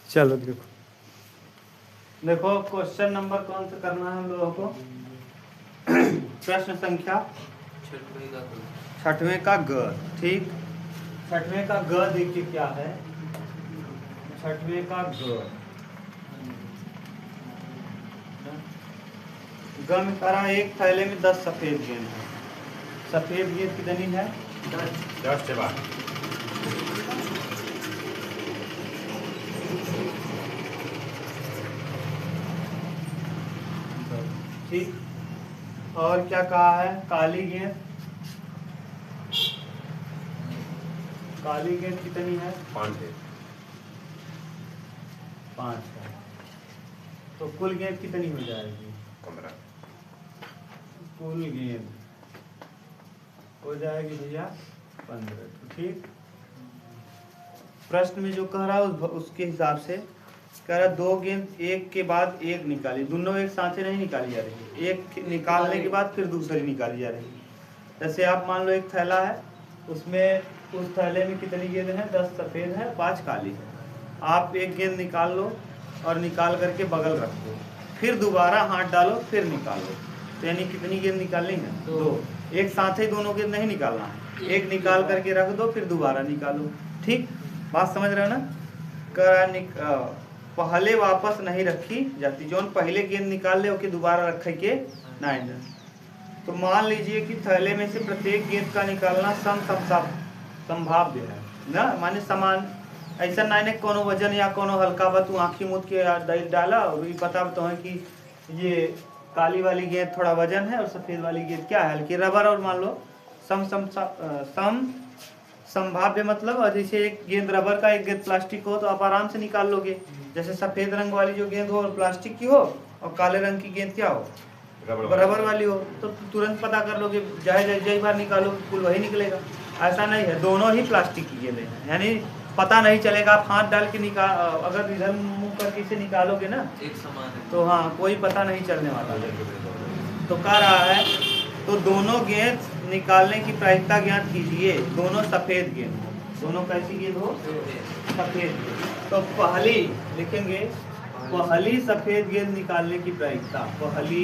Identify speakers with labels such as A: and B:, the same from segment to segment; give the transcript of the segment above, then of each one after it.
A: चलो देखो देखो क्वेश्चन नंबर कौन सा करना है हम लोगों को। प्रश्न संख्या छठवें का ग। ठीक, छठवें का ग देखिए क्या है। छठवें का ग में करा एक थैले में 10 सफेद गेंद है। सफेद गेंद कितनी है?
B: 10 से 12।
A: ठीक, और क्या कहा है? काली गेंद, काली गेंद कितनी है?
B: 5 है।
A: 5 है। तो कुल गेंद कितनी हो जाएगी?
B: 15।
A: कुल गेंद हो जाएगी भैया 15। ठीक, प्रश्न में जो कह रहा है उसके हिसाब से कह रहा है 2 गेंद एक के बाद एक निकाली। दोनों एक साथ नहीं निकाली जा रही, एक निकालने के बाद फिर दूसरी निकाली जा रही। जैसे आप मान लो एक थैला है, उसमें उस थैले में कितनी गेंद है? 10 सफ़ेद है, 5 काली है। आप एक गेंद निकाल लो और निकाल करके बगल रख दो, फिर दोबारा हाथ डालो, फिर निकालो। तो यानी कितनी गेंद निकालनी है? 2। एक साथ ही दोनों गेंद नहीं निकालना है, एक निकाल करके रख दो, फिर दोबारा निकालो। ठीक, बात समझ रहे हो ना? पहले वापस नहीं रखी जाती, जो पहले गेंद निकाल ले ओके दोबारा रखे के नहीं। तो मान लीजिए कि थैले में से प्रत्येक गेंद का निकालना संभाव्य है ना, माने समान। ऐसा नहीं कोनो वजन या कोनो हल्का बा तू आँखी मूद के डाला और ये पता तो है कि ये काली वाली गेंद थोड़ा वजन है और सफ़ेद वाली गेंद क्या है? हल्की। रबर और मान लो सम संभाव्य मतलब जैसे एक गेंद रबर का एक गेंद प्लास्टिक हो तो आप आराम से निकाल लोगे। जैसे सफ़ेद रंग वाली जो गेंद हो और प्लास्टिक की हो और काले रंग की गेंद क्या हो? रबर वाली हो, तो तुरंत पता कर लोगे, जय बार निकालो कुल वही निकलेगा। ऐसा नहीं है, दोनों ही प्लास्टिक की गेंदें हैं, यानी पता नहीं चलेगा। आप हाथ डाल के निकाल, अगर इधर मुंह करके से निकालोगे ना
C: एक समान है,
A: तो हाँ कोई पता नहीं चलने वाला। तो कह रहा है तो दोनों गेंद निकालने की प्रायिकता ज्ञात कीजिए। दोनों सफ़ेद गेंद हो, दोनों कैसी गेंद हो? सफ़ेद गेंद। तो पहली लिखेंगे, पहली सफ़ेद गेंद निकालने की प्रायिकता। पहली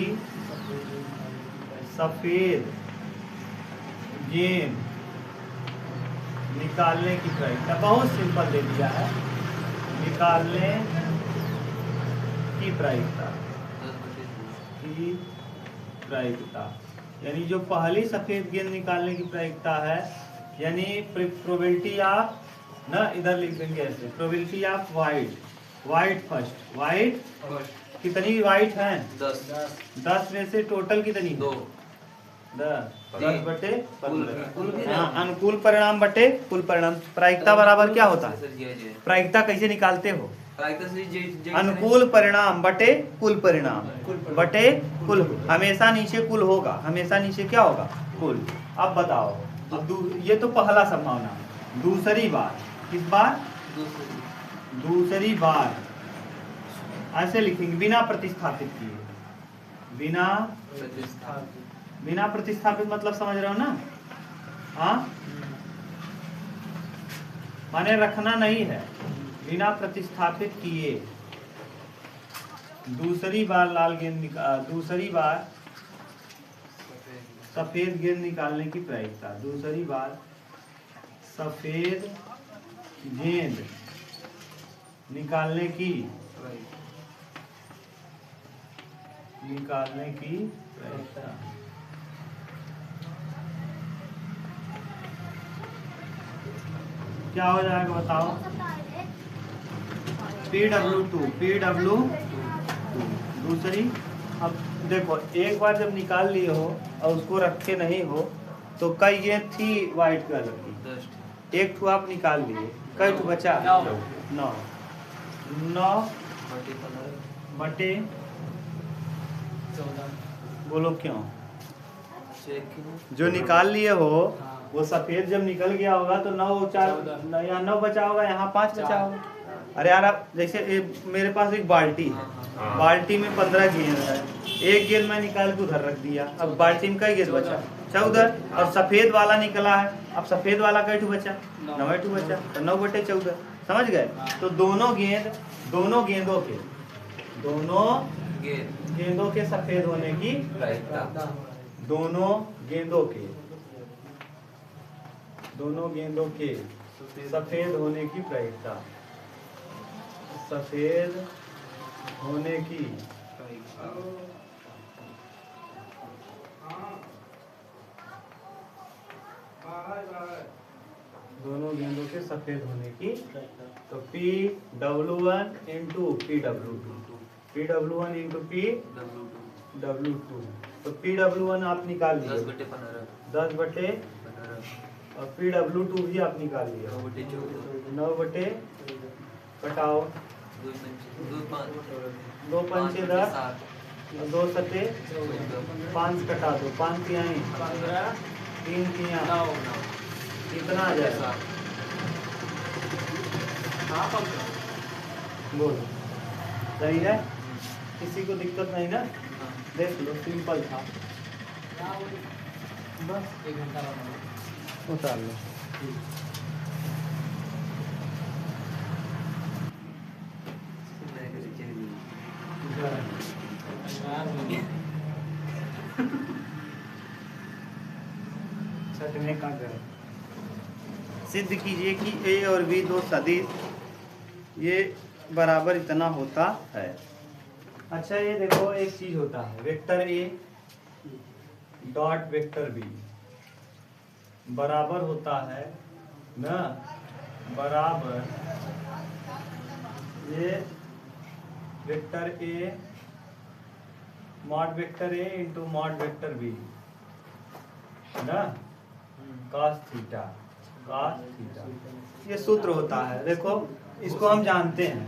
A: सफ़ेद गेंद निकालने की प्रायिकता बहुत सिंपल दे दिया है। निकालने की प्रायिकता, की प्रायिकता यानी जो पहली सफ़ेद गेंद निकालने की प्रायिकता है, यानी प्रोबेबिलिटी ऑफ ना, इधर लिख देंगे ऐसे, probability of white first. White कितनी वाइट हैं? 10 में से टोटल कितनी?
C: 2।
A: 10 बटे 15। अनुकूल परिणाम बटे कुल परिणाम। प्रायिकता बराबर क्या होता है? प्रायिकता कैसे निकालते हो? अनुकूल परिणाम बटे कुल परिणाम बटे कुल। हमेशा नीचे कुल होगा, हमेशा नीचे क्या होगा? कुल। अब बताओ, ये तो पहला संभावना। दूसरी बार, किस बार? दूसरी बार ऐसे लिखेंगे, बिना प्रतिस्थापित किए। बिना प्रतिस्थापित मतलब समझ रहे हो ना? हाँ, माने रखना नहीं है, बिना प्रतिस्थापित किए। दूसरी बार दूसरी बार सफ़ेद गेंद निकालने की प्रायिकता। दूसरी बार सफ़ेद गेंद निकालने की प्रायिकता। क्या हो जाएगा बताओ? PW2 दूसरी। अब देखो, एक बार जब निकाल लिए हो और उसको रखे नहीं हो तो कई गेंद थी वाइट कलर की, एक ठू आप निकाल लिए, कई ठू बचा? 9 बटे 14। बोलो क्यों? जो निकाल लिए हो वो सफ़ेद जब निकल गया होगा तो 9 यहाँ 9 बचा होगा, यहाँ 5 बचा होगा। अरे यार, आप जैसे मेरे पास एक बाल्टी है, बाल्टी में 15 गेंद है, एक गेंद मैं निकाल के उधर रख दिया, अब बाल्टी में कई गेंद बचा? 14। और सफ़ेद वाला निकला है, अब सफ़ेद वाला कई ठू बचा? 9 ठू बचा, तो 9 बटे 14। समझ गए? तो दोनों गेंदों के सफेद होने की
C: प्रायिकता।
A: दोनों गेंदों के सफेद होने की प्रायिकता। सफेद होने की दोनों गेंदों के सफेद होने की। तो Pw1 into Pw1 into Pw2। तो Pw1 आप निकाल लिए 10/15 और Pw2 भी आप निकाल लिया 9/, कटाओ 2 पंचे 10 और 2 सते 5 कटा दो 5 तिहाई 3 तिहाई कितना आ जाएगा? बोलो सही है, किसी को दिक्कत नहीं ना? देख लो सिंपल था, बस 1 घंटा उतार लो। छठवें का ग्रह सिद्ध कीजिए कि A और B दो सदिश ये बराबर इतना होता है। अच्छा ये देखो एक चीज होता है, vector A dot vector B बराबर होता है ना, बराबर ये vector A mod vector A into mod vector B ना, cos थीटा ये सूत्र होता है। देखो इसको हम जानते हैं,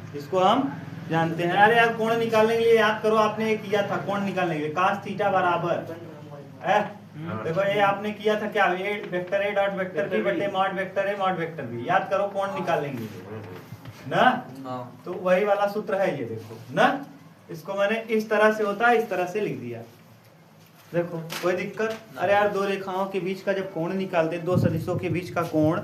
A: अरे यार कोण निकालने के लिए याद करो, आपने ये किया था कोण निकालने के लिए cos थीटा बराबर है। देखो ये आपने किया था क्या, ये vector A dot vector B बटे mod vector A mod vector B, याद करो कोण निकालने के लिए ना, तो वही वाला सूत्र है ये देखो ना। इसको मैंने इस तरह से होता है, इस तरह से लिख दिया। देखो कोई दिक्कत? अरे यार दो रेखाओं के बीच का जब कोण निकालते, दो सदिशों के बीच का कोण,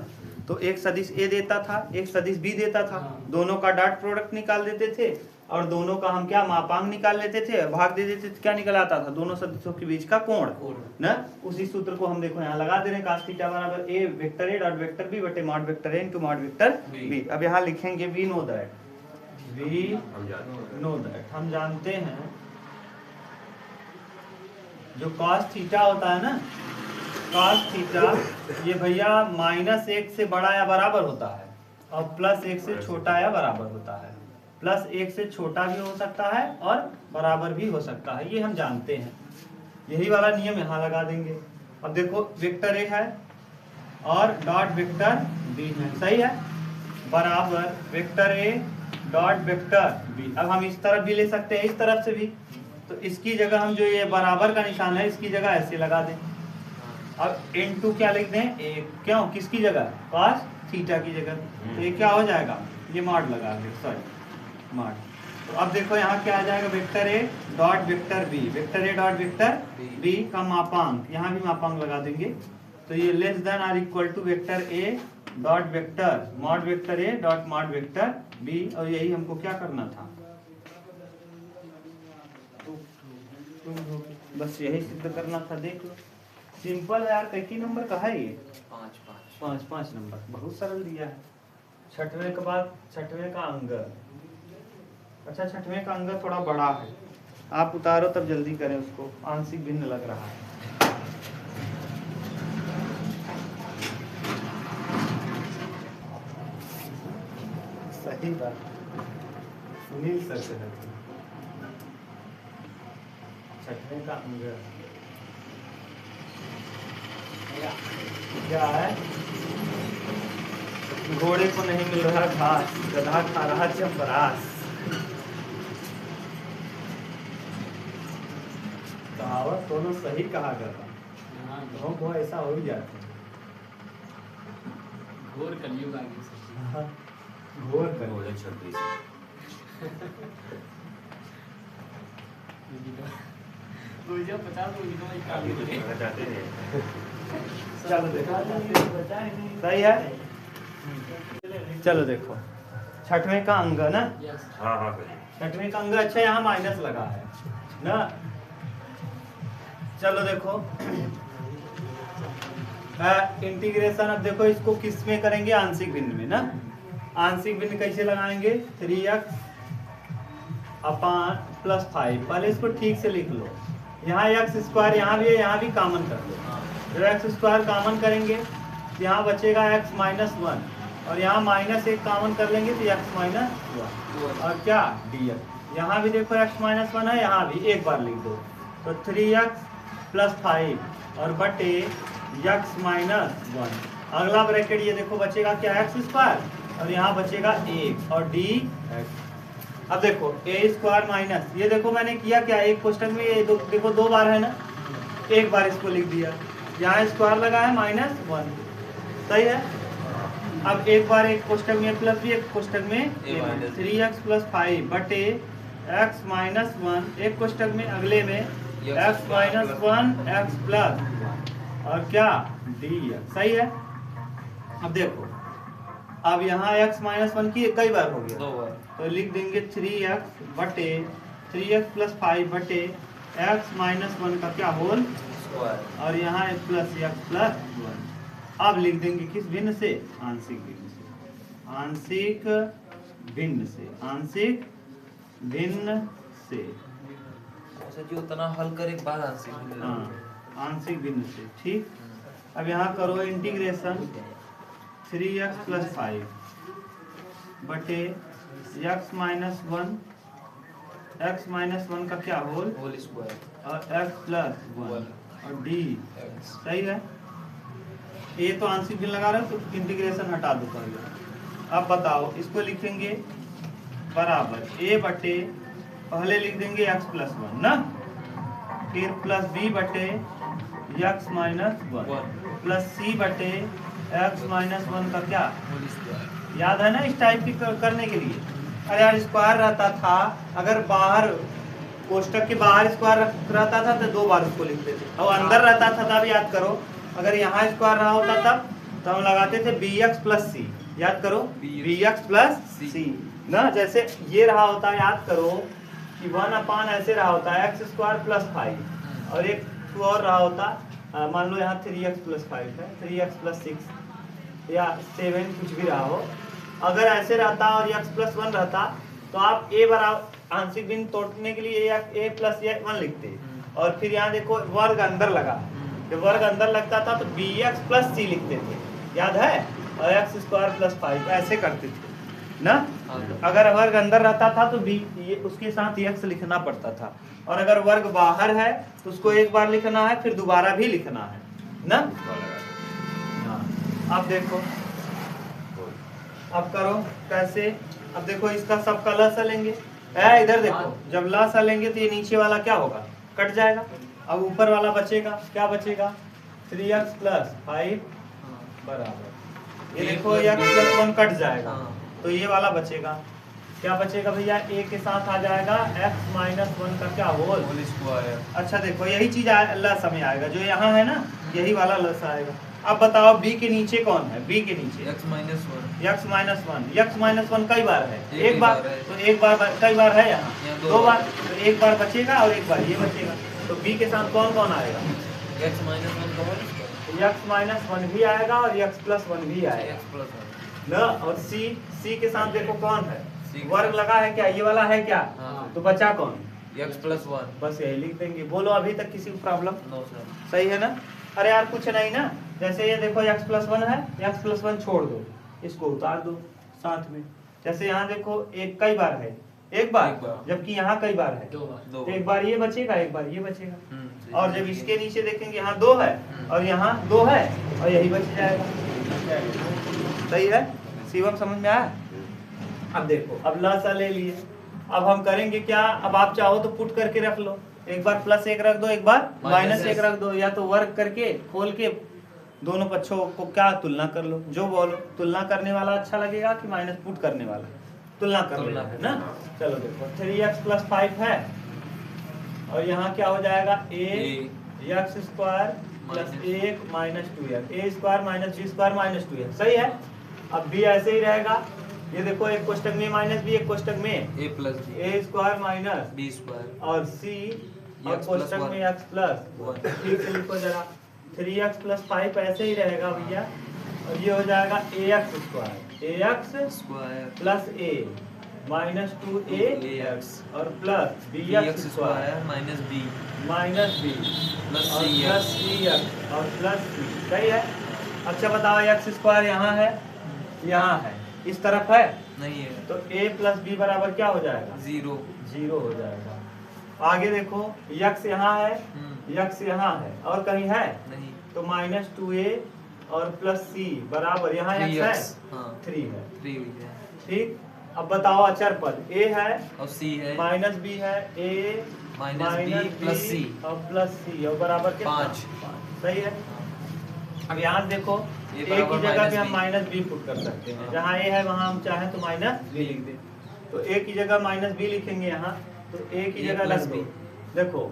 A: तो एक सदिश A देता था, एक सदिश B देता था, दोनों का डॉट प्रोडक्ट निकाल देते थे और दोनों का हम क्या मापांक निकाल लेते थे, भाग दे देते थे, क्या निकल आता था? दोनों सदिशों के बीच का कोण ना। उसी सूत्र को हम देखो यहाँ लगा दे रहे हैं, cos थीटा बराबर A vector A dot vector B बटे mod vector A into mod vector B। अब यहाँ लिखेंगे we know that हम जानते हैं जो cos थीटा होता है ना, cos थीटा ये भैया -1 से बड़ा या बराबर होता है और +1 से छोटा या बराबर होता है। +1 से छोटा भी हो सकता है और बराबर भी हो सकता है, ये हम जानते हैं। यही वाला नियम यहाँ लगा देंगे। अब देखो वेक्टर A है और डॉट वेक्टर B है, सही है, बराबर vector A dot vector B। अब हम इस तरफ भी ले सकते हैं, इस तरफ से भी, तो इसकी जगह हम जो ये बराबर का निशान है इसकी जगह ऐसे लगा दें। अब इनटू क्या लिख दें, एक, क्यों, किसकी जगह, cos थीटा की जगह, तो ये क्या हो जाएगा, ये मॉड लगा दें, सॉरी मॉड। तो अब देखो यहाँ क्या आ जाएगा, vector A dot vector B, vector A dot vector B का मापांक, यहाँ भी मापांक लगा देंगे, तो ये लेस देन और equal to vector A dot vector mod vector A dot mod vector B। और यही हमको क्या करना था, बस यही सिद्ध करना था। देख लो सिंपल है यार, कई नंबर का है ये, 5 नंबर, बहुत सरल दिया है। छठवें के बाद छठवें का अंग, अच्छा छठवें का अंग थोड़ा बड़ा है, आप उतारो तब जल्दी करें उसको, आंशिक भिन्न लग रहा है। सही बात, सुनील सर से लगती। छठवें का अंग क्या है, घोड़े को नहीं मिल रहा घास, गधा खा रहा चंपरास। कहावत दोनों सही कहा करता, गाँव ऐसा हो ही जाता है।
C: घोर कलयुग आ गया।
A: घोर कलयुग। चलो देखो, सही है, चलो देखो छठवें का अंग ना,
C: Yes.
B: हाँ हाँ करिए।
A: छठवें का अंग। अच्छा यहाँ माइनस लगा है ना। चलो देखो इंटीग्रेशन। अब देखो इसको किस में करेंगे, आंशिक भिन्न में ना। आंशिक भिन्न कैसे लगाएंगे, 3x अपान प्लस 5। पहले इसको ठीक से लिख लो। यहाँ एक्स स्क्वायर यहाँ भी है, यहाँ भी कॉमन कर लो। जब एक्स स्क्वायर कॉमन करेंगे तो यहाँ बचेगा एक्स माइनस 1, और यहाँ माइनस 1 कॉमन कर लेंगे तो एक्स माइनस 1, और क्या dx। यहाँ भी देखो एक्स माइनस 1 है, यहाँ भी एक बार लिख दो तो 3x प्लस 5 और बटे एक्स माइनस 1। अगला ब्रैकेट ये देखो बचेगा क्या, एक्स स्क्वायर, और यहाँ बचेगा 1 और dx। अब देखो ए स्क्वायर माइनस, ये देखो मैंने किया क्या, एक कोष्टक में ये देखो 2 बार है ना, एक बार इसको लिख दिया, यहाँ स्क्वायर लगा है -1, सही है। अब एक बार एक कोष्टक में प्लस भी, एक कोष्टक में 3x प्लस 5 बटे x माइनस 1, एक कोष्टक में अगले में x माइनस 1 x प्लस 1, और क्या dx, सही है। अब देखो अब यहाँ x माइनस 1 की कई बार हो गया,
D: 2 बार,
A: तो लिख देंगे 3x बटे 3x प्लस 5 बटे x माइनस 1 का क्या होल
D: स्क्वायर,
A: और यहाँ प्लस x प्लस 1। अब लिख देंगे किस भिन्न से, आंशिक भिन्न से, आंशिक भिन्न से, आंशिक भिन्न से,
D: अच्छा जी उतना हल कर एक बार आंशिक भिन्न।
A: हाँ आंशिक भिन्न से, ठीक। अब यहाँ करो इंटीग्रेशन 3x प्लस 5 बटे x माइनस 1, x माइनस 1 का क्या होल
D: होल स्क्वायर,
A: और x प्लस 1 और d,
D: एक्स,
A: सही है। ये तो आंशिक भिन्न लगा रहे हो तो इंटीग्रेशन हटा दो पहले। अब बताओ इसको लिखेंगे बराबर a बटे, पहले लिख देंगे x प्लस 1 ना, फिर प्लस b बटे x माइनस 1 प्लस c बटे x माइनस 1 का क्या,
D: होल स्क्वायर,
A: याद है ना इस टाइप की करने के लिए। अरे यार स्क्वायर रहता था, अगर बाहर कोष्टक के बाहर स्क्वायर रहता था तो 2 बार उसको लिखते थे, और अंदर रहता था तब याद करो, अगर यहाँ स्क्वायर रहा होता तब तो हम लगाते थे bx प्लस सी, याद करो bx प्लस सी ना। जैसे ये रहा होता, याद करो कि 1 अपान ऐसे रहा होता है x स्क्वायर प्लस 5, और एक और रहा होता, मान लो यहाँ 3x प्लस 5 है, 3x प्लस 6 या 7 कुछ भी रहा हो, अगर ऐसे रहता और x प्लस 1 रहता तो आप a बराबर आंशिक भिन्न तोड़ने के लिए a प्लस 1 लिखते, और फिर यहाँ देखो वर्ग अंदर लगा, जब वर्ग अंदर लगता था तो bx प्लस c लिखते थे, याद है, और x स्क्वायर प्लस 5 ऐसे करते थे ना। अगर वर्ग अंदर रहता था तो b ये उसके साथ x लिखना पड़ता था, और अगर वर्ग बाहर है तो उसको एक बार लिखना है फिर दोबारा भी लिखना है ना। हाँ अब देखो, अब करो कैसे। अब देखो इसका सबका लसा लेंगे, इधर देखो जब लसा लेंगे तो ये नीचे वाला क्या होगा, कट जाएगा। अब ऊपर वाला बचेगा, क्या बचेगा 3x प्लस 5 बराबर, ये देखो x प्लस 1 कट जाएगा तो ये वाला बचेगा, क्या बचेगा भैया, a के साथ आ जाएगा x माइनस 1 का क्या होल
D: स्क्वायर।
A: अच्छा देखो यही चीज लस में आएगा, जो यहाँ है ना यही वाला लस आएगा। अब बताओ b के नीचे कौन है, b के नीचे
D: x माइनस 1,
A: x माइनस 1 कई बार है,
D: एक
A: एक बार
D: है।
A: तो एक बार कई बार है यहाँ
D: यहाँ
A: 2 बार, तो एक बार बचेगा और एक बार ये बचेगा, तो b के साथ कौन कौन आएगा,
D: x माइनस 1 का होल स्क्वायर,
A: x माइनस 1 भी आएगा और x प्लस 1 भी आएगा
D: x प्लस 1,
A: ना। और c के साथ देखो कौन है,
D: C
A: वर्ग लगा है क्या, ये वाला है क्या,
D: हाँ।
A: तो बचा कौन,
D: x प्लस 1,
A: बस यही लिख देंगे। बोलो अभी तक किसी को प्रॉब्लम,
D: नो सर,
A: सही है ना। अरे यार कुछ नहीं ना, जैसे ये देखो x प्लस 1 है, x प्लस 1 छोड़ दो, इसको उतार दो साथ में। जैसे यहाँ देखो एक कई बार है, एक बार,
D: एक बार।
A: जबकि यहाँ कई बार है,
C: 2 बार।
D: दो
A: तो एक बार ये बचेगा एक बार ये बचेगा,
D: सही।
A: और जब इसके नीचे देखेंगे यहाँ 2 है और यहाँ 2 है और यही बच जाएगा, सही है। शिवम समझ में आया। अब देखो अब लसा ले लिए, अब हम करेंगे क्या, अब आप चाहो तो पुट करके रख लो, एक बार प्लस 1 रख दो एक बार माइनस 1 रख दो, या तो वर्ग करके खोल के दोनों पक्षों को क्या तुलना कर लो, जो बोलो तुलना करने वाला अच्छा लगेगा कि माइनस पुट करने वाला, तुलना कर लो ना। चलो देखो 3x प्लस 5 है और यहाँ क्या हो जाएगा a x square plus 1 minus 2x, a square minus b square minus 2x, सही है। अब b ऐसे ही रहेगा, ये देखो एक कोष्टक में माइनस बी, एक कोष्टक में
D: ए प्लस बी
A: ए स्क्वायर माइनस
D: बी स्क्वायर
A: और सी और
D: X
A: कोष्टक
D: plus
A: में
D: one.
A: X plus
D: One.
A: ठीक से लिखो जरा 3x प्लस 5 ऐसे ही रहेगा भैया और ये हो जाएगा a x square a x
D: square
A: plus a minus 2ax और plus b
D: x
A: x
D: square minus b
A: minus b
D: plus
A: और
D: सी
A: प्लस सी एक्स और प्लस सी सही है। अच्छा बताओ एक्स स्क्वायर यहाँ है यहाँ है इस तरफ है
D: नहीं है
A: तो a प्लस बी बराबर क्या हो जाएगा
D: जीरो
A: 0 हो जाएगा। आगे देखो यक्स यहाँ है यक्स यहाँ है और कहीं है
D: नहीं
A: तो माइनस 2a और प्लस सी बराबर यहाँ
D: थ्री
A: यक्स
D: एक्स
A: है
D: हाँ
A: 3 है
D: 3 हुई है
A: ठीक। अब बताओ अचर पद a है
D: और सी है
A: माइनस बी है a
D: माइनस बी प्लस सी
A: और प्लस सी और बराबर कितना
D: 5
A: सही है। अब यहाँ देखो
D: ये
A: a की
D: बराबर
A: जगह पे
D: minus
A: हम
D: b।
A: माइनस बी पुट कर सकते हैं
D: हाँ।
A: जहाँ a है वहाँ हम चाहें तो माइनस बी लिख दें तो a की जगह माइनस बी लिखेंगे यहाँ तो a की
D: A
A: जगह
D: plus
A: रख दो
D: B।
A: देखो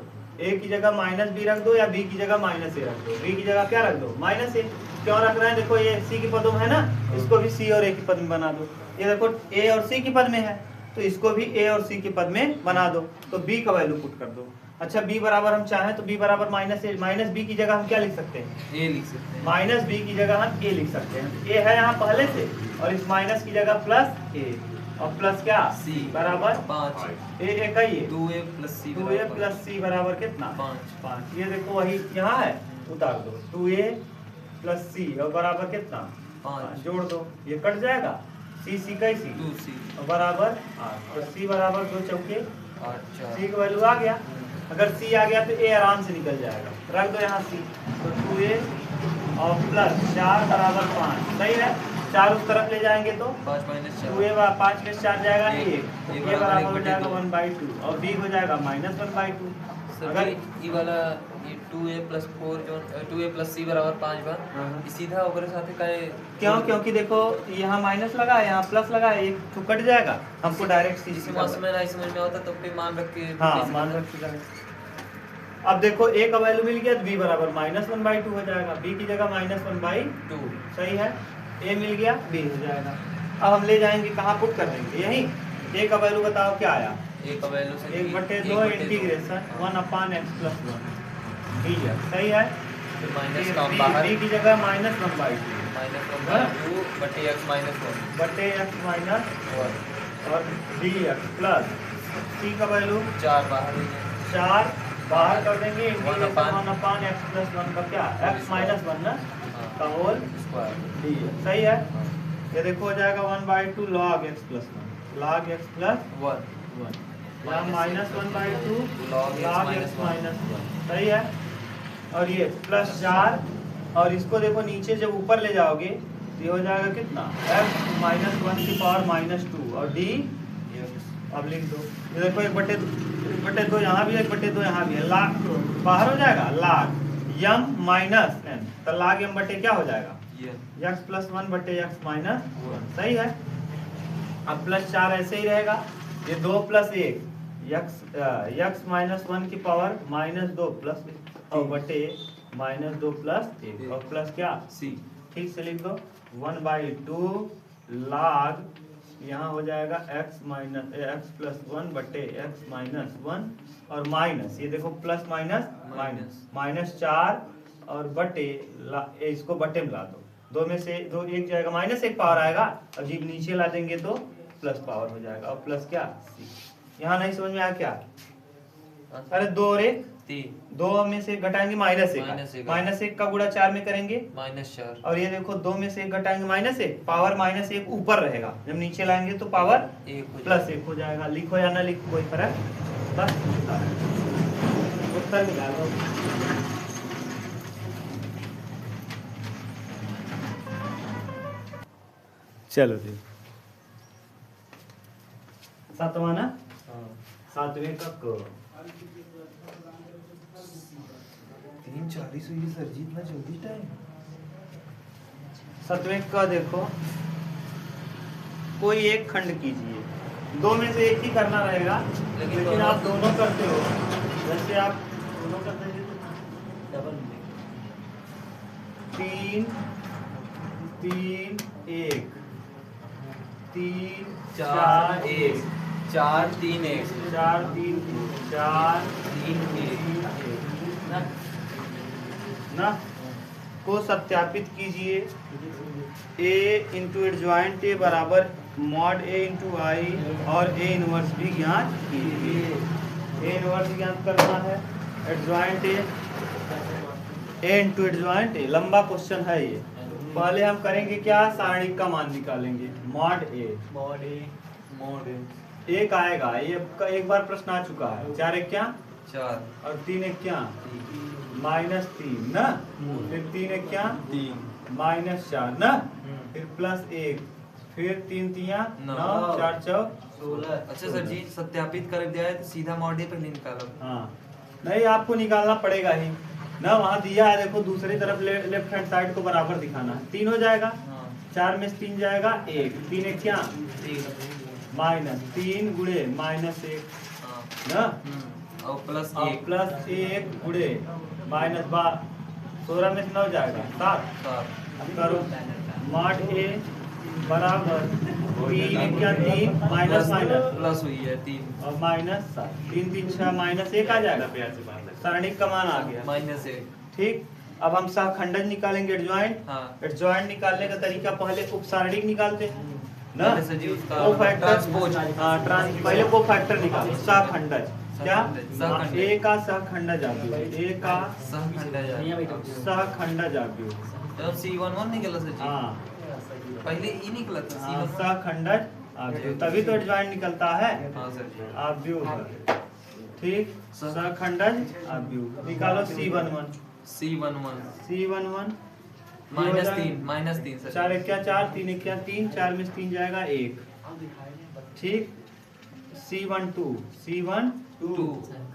A: a की जगह माइनस बी रख दो या b की जगह माइनस ए रख दो b की जगह क्या रख दो माइनस ए क्यों रख रहे हैं देखो ये c के पदों में है ना इसको भी c और a के पद में बना दो ये देखो a और c के पद में है तो इसको भी a और c के पद में बना दो तो b का वैल्यू पुट कर दो। अच्छा b बराबर हम चाहें तो b बराबर माइनस ए माइनस बी की जगह हम क्या लिख सकते हैं
D: ए लिख सकते हैं
A: माइनस बी की जगह हम a लिख सकते हैं a है यहाँ पहले से और इस माइनस की जगह प्लस a और प्लस क्या
D: C
A: बराबर
D: 5
A: a एक है ये
D: 2a प्लस सी
A: 2a प्लस c बराबर कितना
D: 5
A: 5 ये देखो वही यहाँ है उतार दो 2a प्लस c और बराबर कितना
D: 5
A: जोड़ दो ये कट जाएगा c c कैसी
D: 2c
A: और बराबर 8 और c बराबर 2 चौके
D: 8
A: c का वैल्यू आ गया अगर c आ गया तो a आराम से निकल जाएगा रख दो यहाँ c तो 2a और प्लस 4 बराबर 5 सही है 4 उस तरफ ले जाएंगे तो
D: 5 माइनस
A: 2a 5 में 4 जाएगा
D: एक।
A: 1
D: A
A: ये बराबर हो
D: बराबर
A: जाएगा
D: 1/2
A: 1/2 और b हो जाएगा -1/2
D: सर
A: अगर
D: ये वाला ये 2a प्लस 4 जो 2a प्लस c बराबर 5 बा
A: हाँ।
D: ये सीधा ओकरे साथे काहे
A: क्यों क्योंकि देखो यहाँ माइनस लगा है यहाँ प्लस लगा है एक तो कट जाएगा हमको डायरेक्ट सी
D: जिसे मास में नहीं समझ में आता तो पे मान रख के
A: हाँ
D: कैसे
A: मान
D: करना?
A: रखिएगा। अब देखो a का वैल्यू मिल गया तो b बराबर -1/2 हो जाएगा b की जगह -1/2
D: 2
A: सही है a मिल गया b हो जाएगा। अब हम ले जाएंगे कहाँ पुट कर देंगे यही a का वैल्यू बताओ क्या आया
D: a का वैल्यू से
A: 1/2 इंटीग्रेशन 1/x + 1 dx सही है।
D: फिर माइनस का बाहर
A: b की जगह -1/2
D: -1/2 बटे x -1
A: बटे x माइनस
D: और
A: और dx प्लस c का वैल्यू
D: 4 बाहर ले जाए
A: 4 बाहर कर देंगे इंटीग्रेशन
D: 1/-
A: 1/x + 1 का क्या x - 1 ना
D: हाँ,
A: का होल
D: स्क्वायर
A: dx सही है। ये देखो हो जाएगा 1/2 log x + 1 log x +
D: 1
A: 1 यहाँ -1/2
D: log x
A: log x - 1 सही है। और ये प्लस 4 और इसको देखो नीचे जब ऊपर ले जाओगे तो ये हो जाएगा कितना x - 1 की पावर -2 और d अब लिख दो ये देखो 1/2 यहाँ भी है 1/2 यहाँ भी है लाग बाहर हो जाएगा लाग m माइनस n तो लाग m बटे क्या हो जाएगा
D: ये
A: x + 1 बटे x - 1 सही है। अब प्लस 4 ऐसे ही रहेगा ये 2 + 1 x - 1 की पावर -2 प्लस और बटे -2 + 1 और प्लस क्या
D: c
A: ठीक से लिख दो 1/2 log यहाँ हो जाएगा x + 1 बटे x - 1 और माइनस ये देखो प्लस माइनस 4 और बटे इसको बटे में ला दो दो में से दो एक जाएगा -1 पावर आएगा और जब नीचे ला देंगे तो प्लस पावर हो जाएगा और प्लस क्या c यहाँ नहीं समझ में आया क्या अरे 2 और 1
D: 3
A: 2 में से घटाएंगे -1 -1 का गुणा 4 में करेंगे
D: -4
A: और ये देखो 2 में से 1 घटाएंगे -1 पावर -1 ऊपर रहेगा जब नीचे लाएंगे तो पावर
D: 1
A: +1 हो जाएगा। लिखो या ना लिखो कोई फर्क बस उत्तर निकालो। चलो जी 7वां ना 7वें का क
D: 3:40 हुई सर जी इतना जल्दी टाइम
A: 7वें का देखो कोई एक खंड कीजिए 2 में से एक ही करना रहेगा लेकिन आप दोनों करते हो जैसे आप दोनों करते हैं तो डबल 3 3 1 3
D: 4
A: 4
D: 1 4 3 1
A: 4 3 4
D: 3 1
A: ना को सत्यापित कीजिए। a इंटू एडजॉइंट ए बराबर मॉड a इंटू आई और a इनवर्स भी ज्ञात कीजिए। a इनवर्स ज्ञात करना है, एडजॉइंट a इंटू एडजॉइंट ए। लंबा क्वेश्चन है ये। पहले हम करेंगे क्या, सारणिक का मान निकालेंगे। मॉड a एक आएगा, ये एक बार प्रश्न आ चुका है। 4 एक क्या
D: 4
A: और 3 एक क्या -3 ना, फिर 3 एक क्या -4 ना, फिर +1, फिर 3 तिया 9 4 चौक 16।
D: अच्छा सर जी, सत्यापित कर दिया है तो सीधा मॉड ए पे नहीं निकालो।
A: हाँ नहीं, आपको निकालना पड़ेगा ही ना। वहाँ दिया है देखो, दूसरी तरफ लेफ्ट हैंड साइड को बराबर दिखाना है। 3 हो जाएगा, 4 में से 3 जाएगा 1, 3 एक क्या -3 गुणे -1 ना,
D: और प्लस
A: और
D: 1
A: +1 गुणे -12, 16 में से 9 जाएगा 7।
D: 7
A: अब करो मॉड ए बराबर 3 एक क्या 3 माइनस
D: प्लस हुई है 3
A: और -7, 3 3 6 -1 आ जाएगा। सारणिक का मान आ गया
D: -1।
A: ठीक। अब हम सहखंडज निकालेंगे, एडजॉइंट।
D: हाँ
A: एडजॉइंट निकालने का तरीका, पहले उपसारणिक निकालते हैं ना,
D: पहले से जी उसका
A: कोफैक्टर
D: ट्रांसपोज।
A: हाँ पहले कोफैक्टर निकालो। सहखंडज क्या,
D: सहखंडज।
A: ए का सहखंडज आव्यूह, ए का
D: सहखंडज
A: सहखंडज आव्यूह।
D: जब C11 निकला सर जी,
A: हाँ
D: पहले ई निकला था
A: हाँ,
D: C11।
A: सहखंडज आव्यूह, तभी तो एडजॉइंट निकलता है।
D: हाँ सर जी,
A: आव्यूह ठीक, सहखंडज आव्यूह निकालो। C11
D: C11 -3 sir.
A: 4 एक क्या 4 3 एक क्या 3, 4 में से 3 जाएगा 1 ठीक। C12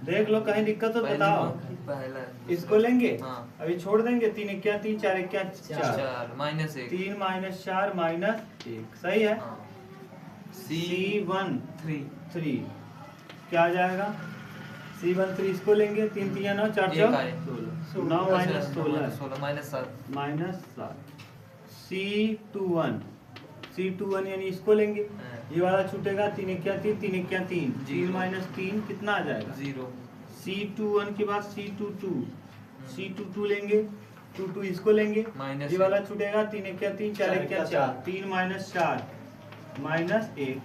A: देख लो, कहीं दिक्कत हो बताओ।
D: पहला
A: इसको लेंगे,
D: हाँ।
A: अभी छोड़ देंगे। 3 एक क्या 3, 4 एक क्या 4,
D: 4 -1
A: 3 -4 -1 सही है। C13
D: C13
A: क्या आ जाएगा, C13 इसको लेंगे। 3 3 9 4
D: एक आए।
A: 9 -16
D: -7
A: -7। C21 यानी इसको लेंगे, ये वाला छूटेगा। 3 एक क्या 3, 3 एक क्या 3, 3 -3 कितना आ जाएगा
D: 0।
A: C21 के बाद C22 लेंगे, 22 इसको लेंगे,
D: माइनस
A: ये वाला छूटेगा। 3 एक क्या 3, 4 एक क्या 4, 3 -4 -1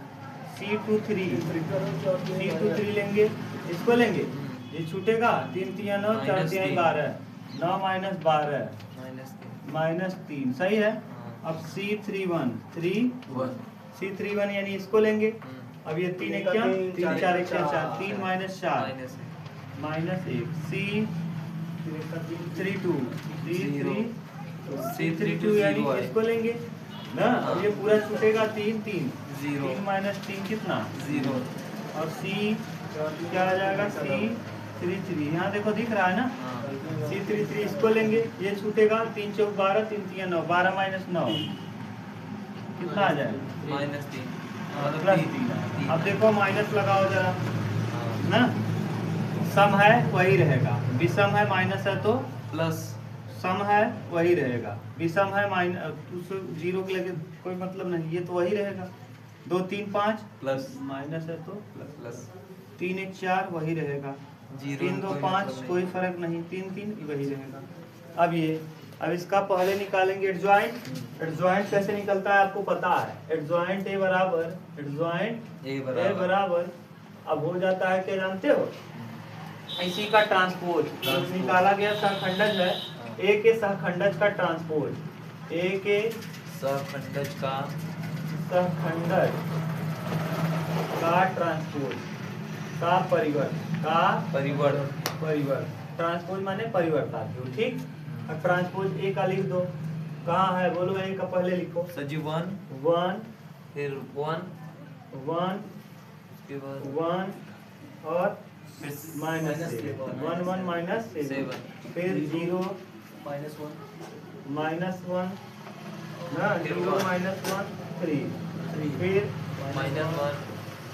A: C23 लेंगे, इसको लेंगे, ये छूटेगा। 3 3 9 4 3 12 9 -12 -3 सही है। अब C31 यानी इसको लेंगे। अब ये 3 एक क्या 3 4 एक क्या 4, 3 -4 -1 C32 यानी इसको लेंगे ना। अब ये पूरा छूटेगा 3 3 3 कितना
D: 0।
A: और C क्या आ जाएगा C33, यहाँ देखो दिख रहा है ना। C33 इसको लेंगे, ये छूटेगा। 3 4 12 3 3 9 12 -9 कितना आ जाएगा +3। अब देखो माइनस लगाओ जरा ना, सम है वही रहेगा, विषम है माइनस है तो
D: प्लस,
A: सम है वही रहेगा, विषम है माइनस 0 के लगे कोई मतलब नहीं, ये तो वही रहेगा। 2 3 5
D: प्लस
A: माइनस है तो
D: प्लस
A: 3 1 4 वही रहेगा। 3 2 5 कोई फर्क नहीं, 3 3 वही रहेगा। अब इसका पहले निकालेंगे एडजॉइंट। एडजॉइंट कैसे निकलता है आपको पता है। एडजॉइंट ए बराबर अब हो जाता है क्या जानते हो, इसी का ट्रांसपोज निकाला गया सहखंडज है। ए के सहखंडज का ट्रांसपोज, ए के
D: सहखंडज का
A: ट्रांसपोज का परिवर्त ट्रांसपोज माने परिवर्तात्मक ठीक। अब ट्रांसपोज ए का लिख दो, कहाँ है बोलो, ए का पहले लिखो।
D: सजी 1 फिर 1 उसके बाद
A: 1 और -7 1 1 -7 फिर 0 -1 ना 0 -1 3 फिर
D: -1